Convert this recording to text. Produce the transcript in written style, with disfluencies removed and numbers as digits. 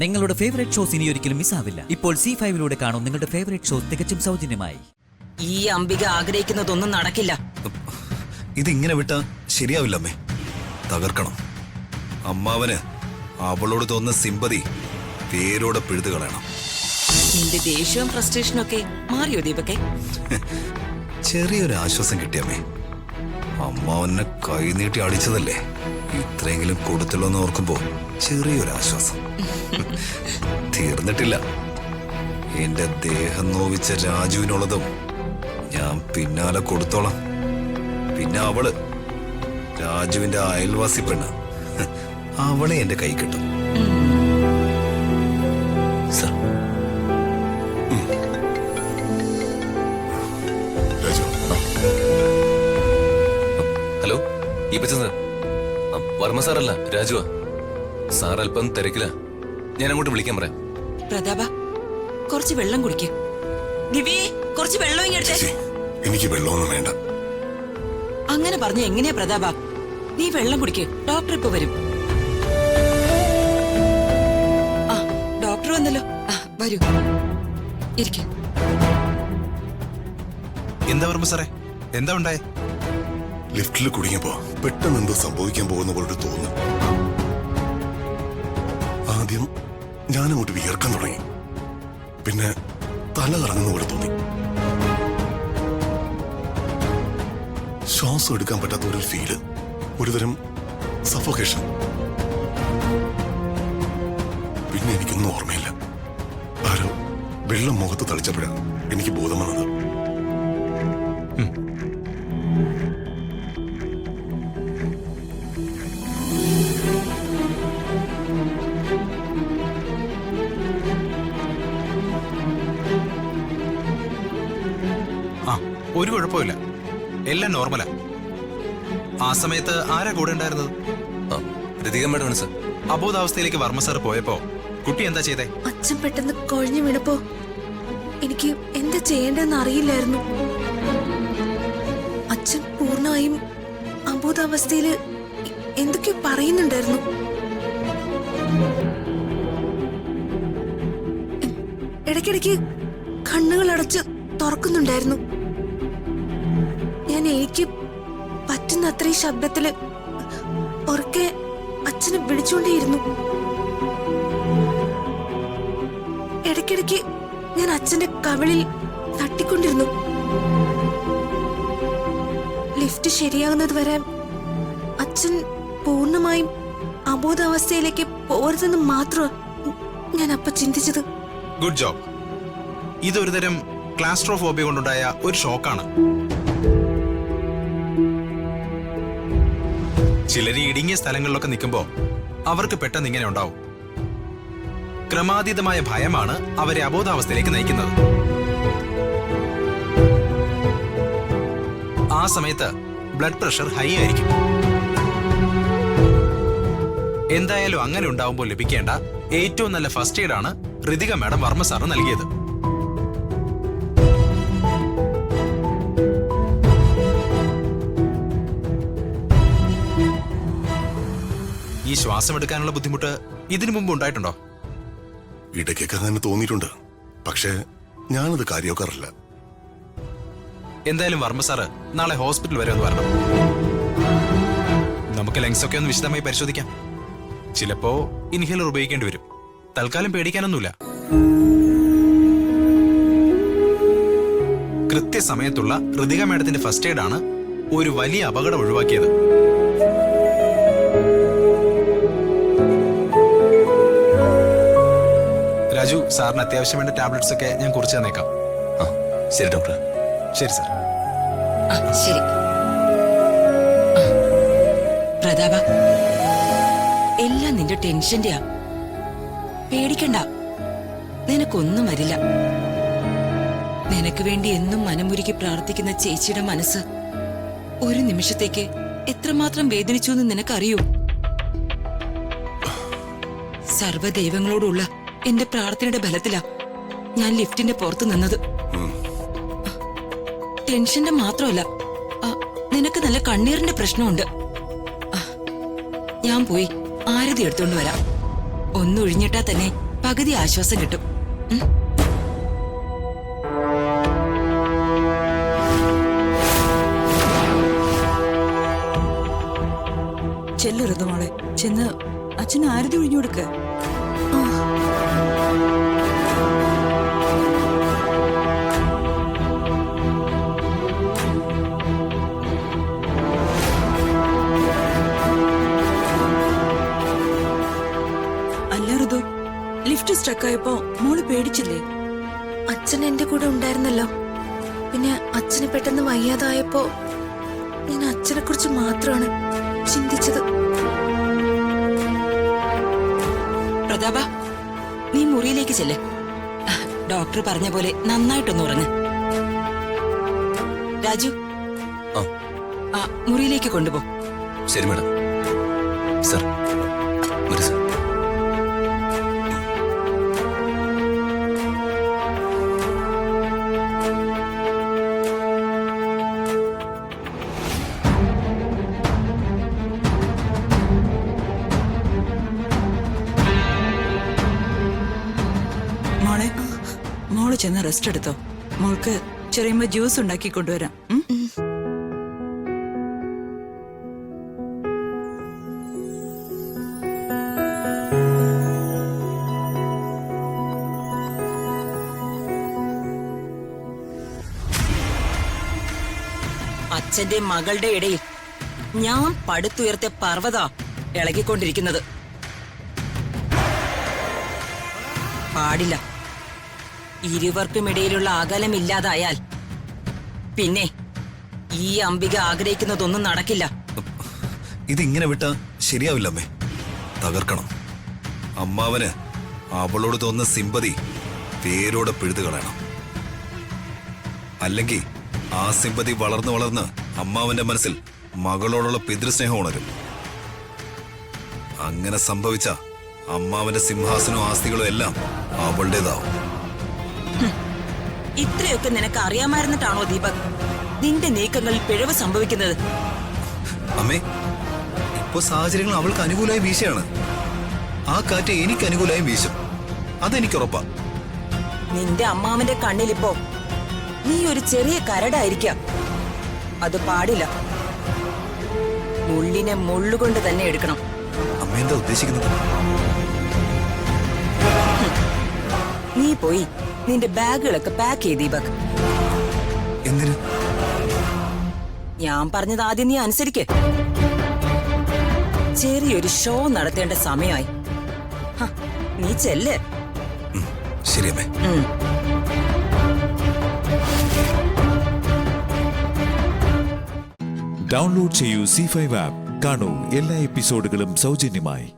നിങ്ങളുടെ favourite shows ഇനി ഒരിക്കലും മിസ്സാവില്ല. ഇപ്പോൾ C5 കാണും നിങ്ങളുടെ ഫേവറേറ്റ് ഷോസ് തികച്ചും സൗജന്യമായി. ഈ അംബിക ആഗ്രഹിക്കുന്നതൊന്നും നടക്കില്ല. ഇതിങ്ങനെ വിട്ടാ ശരിയാവില്ല അമ്മേ. തകർക്കണം. അമ്മാവന് അവളോട് തോന്നുന്ന സിമ്പതി പേരോടെ പിഴുതു കളയണം. നിന്റെ ദേഷ്യവും ഫ്രസ്ട്രേഷനും ഒക്കെ മാറിയോ ദീപക്കെ? ചെറിയൊരു ആശ്വാസം കിട്ടിയമ്മേ. അമ്മാവനെ കൈനീട്ടി അടിച്ചതല്ലേ, ഇത്രയെങ്കിലും കൊടുത്തുള്ളൂ എന്ന് ഓർക്കുമ്പോ ചെറിയൊരു ആശ്വാസം. തീർന്നിട്ടില്ല. എന്റെ ദേഹം നോവിച്ച രാജുവിനുള്ളതും ഞാൻ പിന്നാലെ കൊടുത്തോളാം. പിന്നെ അവള് രാജുവിന്റെ അയൽവാസി പെണ്ണ്, അവളെ എന്റെ കൈ കിട്ടും. ഹലോ, ഈ പച്ച സാർ വർമ്മ സാറല്ല, രാജുവാ. സാർ അല്പം തിരക്കില്ല, ഞാൻ അങ്ങോട്ട് വിളിക്കാൻ പറയാം. പ്രതാപ, കുറച്ച് വെള്ളം കുടിക്ക്. ദിവ്യേ, കുറച്ച് വെള്ളം ഇങ്ങെടുത്തേ. എനിക്ക് വെള്ളമൊന്നും വേണ്ട. അങ്ങനെ പറഞ്ഞ എങ്ങനെയാ പ്രതാപ? നീ വെള്ളം കുടിക്ക്, ഡോക്ടർ ഇപ്പൊ വരും. ആ, ഡോക്ടർ വന്നല്ലോ. വരൂ, ഇരിക്കും. എന്താ വർമ്മ സാറേ, എന്താ ഉണ്ടായേ? ലിഫ്റ്റിൽ കുടുങ്ങിയപ്പോ പെട്ടെന്ന് എന്തോ സംഭവിക്കാൻ പോകുന്ന പോലെ തോന്നുന്നു. ആദ്യം ഞാനങ്ങോട്ട് വിയർക്കാൻ തുടങ്ങി, പിന്നെ തല കറങ്ങുന്ന പോലെ തോന്നി. ശ്വാസം എടുക്കാൻ പറ്റാത്ത ഒരു ഫീല്, ഒരുതരം സഫോക്കേഷൻ. പിന്നെ എനിക്കൊന്നും ഓർമ്മയില്ല. ആരോ വെള്ളം മുഖത്ത് തളിച്ചപ്പോഴാണ് എനിക്ക് ബോധം വന്നത്. ഒരു കുഴപ്പമില്ല, എല്ലാം നോർമലാ. ആ സമയത്ത് ആരാ കൂടെ ഉണ്ടായിരുന്നത്? രതിക മേഡമാണ് സാർ. അബോധാവസ്ഥയിലേക്ക് വർമ്മ സാർ പോയപ്പോ കുട്ടി എന്താ ചെയ്തേ? അച്ഛൻ പെട്ടെന്ന് കൊഴഞ്ഞു വീണപ്പോ എനിക്ക് എന്താ ചെയ്യേണ്ടതെന്ന് അറിയില്ലായിരുന്നു. അച്ഛൻ പൂർണ്ണമായും അബോധാവസ്ഥയില് എന്തൊക്കെയോ പറയുന്നുണ്ടായിരുന്നു. ഇടയ്ക്കിടയ്ക്ക് കണ്ണുകൾ അടച്ച് തുറക്കുന്നുണ്ടായിരുന്നു. ഞാൻ എനിക്ക് പറ്റുന്ന അത്രയും ശബ്ദത്തില് ഉറക്കെ അച്ഛനെ വിളിച്ചുകൊണ്ടേയിരുന്നു. ഇടയ്ക്കിടയ്ക്ക് ഞാൻ അച്ഛന്റെ കവിളിൽ തട്ടിക്കൊണ്ടിരുന്നു. ലിഫ്റ്റ് ശരിയാകുന്നത് വരെ അച്ഛൻ പൂർണ്ണമായും അബോധാവസ്ഥയിലേക്ക് പോരുതെന്ന് മാത്രം ഞാൻ അപ്പൊ ചിന്തിച്ചത്. Good job. ഇതൊരു തരം ക്ലാസ്ട്രോഫോബിയ കൊണ്ടുണ്ടായ ഒരു ഷോക്കാണ്. ചിലര് ഇടുങ്ങിയ സ്ഥലങ്ങളിലൊക്കെ നിൽക്കുമ്പോ അവർക്ക് പെട്ടെന്ന് ഇങ്ങനെ ഉണ്ടാവും. ക്രമാതീതമായ ഭയമാണ് അവരെ അബോധാവസ്ഥയിലേക്ക് നയിക്കുന്നത്. ആ സമയത്ത് ബ്ലഡ് പ്രഷർ ഹൈ ആയിരിക്കും. എന്തായാലും അങ്ങനെ ഉണ്ടാവുമ്പോൾ ലഭിക്കേണ്ട ഏറ്റവും നല്ല ഫസ്റ്റ് എയ്ഡ് ആണ് ഋതിക മാഡം വർമ്മ സാറ് നൽകിയത്. ഈ ശ്വാസം എടുക്കാനുള്ള ബുദ്ധിമുട്ട് ഇതിനു മുമ്പ് ഉണ്ടായിട്ടുണ്ടോ? ഇടയ്ക്കൊക്കെ അങ്ങനെ തോന്നിയിട്ടുണ്ട്, പക്ഷേ ഞാനത് കാര്യമാക്കാറില്ല. എന്തായാലും വർമ്മ സാറ് നാളെ ഹോസ്പിറ്റൽ വരെ ഒന്ന് വരണം. നമുക്ക് ലങ്സ് ഒക്കെ ഒന്ന് വിശദമായി പരിശോധിക്കാം. ചിലപ്പോ ഇൻഹേലർ ഉപയോഗിക്കേണ്ടി വരും. തൽക്കാലം പേടിക്കാനൊന്നുമില്ല. കൃത്യസമയത്തുള്ള ഋതിക മാഡത്തിന്റെ ഫസ്റ്റ് എയ്ഡ് ആണ് ഒരു വലിയ അപകടം ഒഴിവാക്കിയത്. രാജു, സാറിന് അത്യാവശ്യം വേണ്ട ടാബ്ലറ്റ്സ് ഒക്കെ ഞാൻ കുറിച്ച് തന്നേക്കാം. ശരി ഡോക്ടർ. ശരി സാർ. ശരി. പ്രതാപ, എല്ലാം നിന്റെ ടെൻഷന്റെയാ. പേടിക്കണ്ട, നിനക്കൊന്നും വരില്ല. നിനക്ക് വേണ്ടി എന്നും മനമുരുക്കി പ്രാർത്ഥിക്കുന്ന ചേച്ചിയുടെ മനസ്സ് ഒരു നിമിഷത്തേക്ക് എത്രമാത്രം വേദനിച്ചു എന്ന് നിനക്കറിയൂ? സർവ്വദൈവങ്ങളോടുള്ള എന്റെ പ്രാർത്ഥനയുടെ ബലത്തിലാ ഞാൻ ലിഫ്റ്റിന്റെ പുറത്ത് നിന്നത്. ടെൻഷന്റെ മാത്രമല്ല, നിനക്ക് നല്ല കണ്ണീറിന്റെ പ്രശ്നമുണ്ട്. ഞാൻ പോയി ആരതി എടുത്തോണ്ട് വരാം. ഒന്നൊഴിഞ്ഞിട്ടാ തന്നെ പകുതി ആശ്വാസം കിട്ടും. ഉം. ചെല്ലരുത് മോളെ, ചെന്ന് അച്ഛന് ആരതി ഒഴിഞ്ഞു കൊടുക്ക. അല്ല ഋതു, ലിഫ്റ്റ് സ്റ്റക്കായപ്പോ മോള് പേടിച്ചില്ലേ? അച്ഛൻ എന്റെ കൂടെ ഉണ്ടായിരുന്നല്ലോ. പിന്നെ അച്ഛന് പെട്ടെന്ന് വയ്യാതായപ്പോ ഞാൻ അച്ഛനെ കുറിച്ച് മാത്രമാണ് ചിന്തിച്ചത്. പ്രതാപ, നീ മുറിയിലേക്ക് ചെല്ല്. ഡോക്ടർ പറഞ്ഞ പോലെ നന്നായിട്ടൊന്ന് ഉറങ്ങ്. രാജു, ആ മുറിയിലേക്ക് കൊണ്ടുപോ. ശരി മാഡം. സർ വരൂ സർ. മോളെ, മോള് ചെന്ന് റെസ്റ്റ് എടുത്തോ. മോൾക്ക് ചെറിയുമ്പോ ജ്യൂസ് ഉണ്ടാക്കി കൊണ്ടുവരാം. ഉം? അച്ഛന്റെ മകളുടെ ഇടയിൽ ഞാൻ പടുത്തുയർത്തിയ പർവ്വത ഇളകിക്കൊണ്ടിരിക്കുന്നത്. പാടില്ല. ഇരുവർക്കുമിടയിലുള്ള അകലമില്ലാതായാൽ പിന്നെ ഈ അംബിക ആഗ്രഹിക്കുന്നതൊന്നും നടക്കില്ല. ഇതിങ്ങനെ വിട്ടാ ശരിയാവില്ല അമ്മേ. തകർക്കണം. അമ്മാവന് അവളോട് തോന്നുന്ന സിമ്പതി പേരോടെ പിഴുതു കളയണം. അല്ലെങ്കിൽ ആ സിമ്പതി വളർന്ന് വളർന്ന് അമ്മാവന്റെ മനസ്സിൽ മകളോടുള്ള പിതൃസ്നേഹം ഉണരും. അങ്ങനെ സംഭവിച്ച അമ്മാവന്റെ സിംഹാസനവും ആസ്തികളും എല്ലാം അവളുടേതാവും. ഇത്രയൊക്കെ നിനക്ക് അറിയാമായിരുന്നിട്ടാണോ ദീപക് നിന്റെ നീക്കങ്ങളിൽ പിഴവ് സംഭവിക്കുന്നത്? അമ്മേ, ഇപ്പൊ സാഹചര്യങ്ങൾ അവൾക്ക് അനുകൂലമായി വീശയാണ്. ആ കാറ്റ് എനിക്ക് അനുകൂലമായി വീശും, അതെനിക്കുറപ്പാ. നിന്റെ അമ്മാവന്റെ കണ്ണിലിപ്പോ നീ ഒരു ചെറിയ കരടായിരിക്കാം. അത് പാടില്ല. മുള്ളിനെ മുള്ളുകൊണ്ട് തന്നെ എടുക്കണം. അമ്മ എന്താ ഉദ്ദേശിക്കുന്നത്? നീ പോയി നിന്റെ ബാഗുകളൊക്കെ പാക്ക് ചെയ്ത് ദീപക്. എന്തിന്? ഞാൻ പറഞ്ഞത് ആദ്യം നീ അനുസരിക്ക്. ചെറിയൊരു ഷോ നടത്തേണ്ട സമയമായി. നീ ചെല്ല്. ശരി അമ്മേ. ഡൗൺലോഡ് ചെയ്യൂ C5 ആപ്പ്. കാണൂ എല്ലാ എപ്പിസോഡുകളും സൗജന്യമായി.